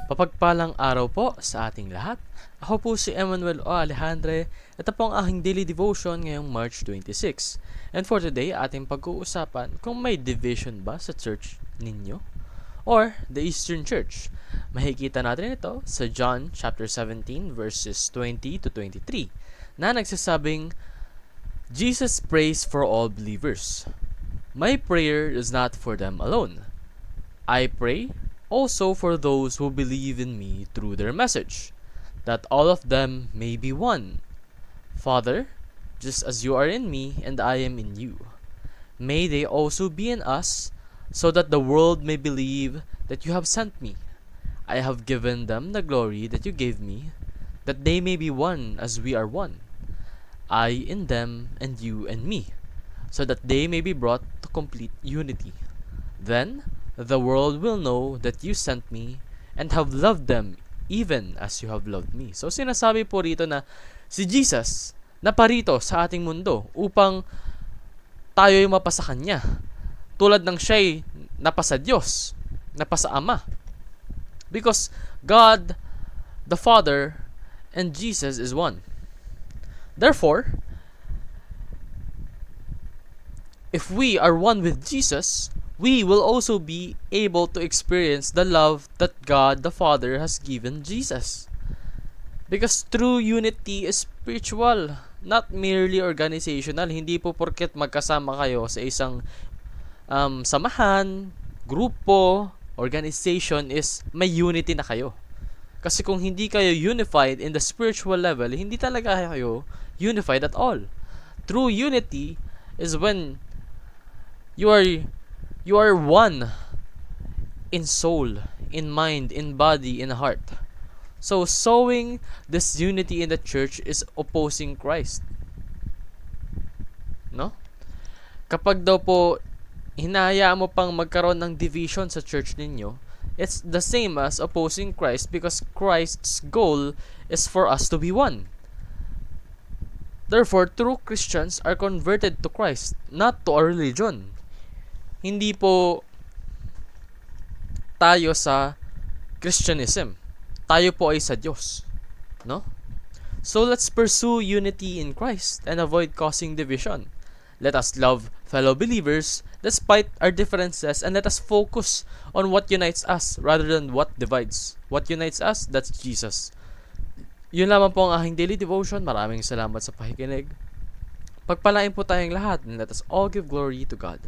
Papagpalang araw po sa ating lahat. Ako po si Emmanuel O. Alejandre. Ito po ang aking daily devotion ngayong March 26. And for today, ating pag-uusapan kung may division ba sa church ninyo or the Eastern Church. Makikita natin ito sa John chapter 17 verses 20 to 23 na nagsasabing, Jesus prays for all believers. My prayer is not for them alone. I pray also for those who believe in me through their message, that all of them may be one. Father, just as you are in me and I am in you, may they also be in us, so that the world may believe that you have sent me. I have given them the glory that you gave me, that they may be one as we are one. I in them and you in me, so that they may be brought to complete unity. Then the world will know that you sent me and have loved them even as you have loved me. So sinasabi po rito na si Jesus naparito sa ating mundo upang tayo'y mapasa Kanya. Tulad ng siya'y napasa Diyos, napasa Ama. Because God, the Father, and Jesus is one. Therefore, if we are one with Jesus, we will also be able to experience the love that God the Father has given Jesus. Because true unity is spiritual, not merely organizational. Hindi po porket magkasama kayo sa isang samahan, grupo, organization is may unity na kayo. Kasi kung hindi kayo unified in the spiritual level, hindi talaga kayo unified at all. True unity is when you are one in soul, in mind, in body, in heart. So sowing this unity in the church is opposing Christ. No? Kapag daw po hinahayaan mo pang magkaroon ng division sa church ninyo, it's the same as opposing Christ, because Christ's goal is for us to be one. Therefore, true Christians are converted to Christ, not to our religion. Hindi po tayo sa Christianism. Tayo po ay sa Diyos. No? So let's pursue unity in Christ and avoid causing division. Let us love fellow believers despite our differences, and let us focus on what unites us rather than what divides. What unites us, that's Jesus. Yun lamang po ang aking daily devotion. Maraming salamat sa pakikinig. Pagpalain po tayong lahat, and let us all give glory to God.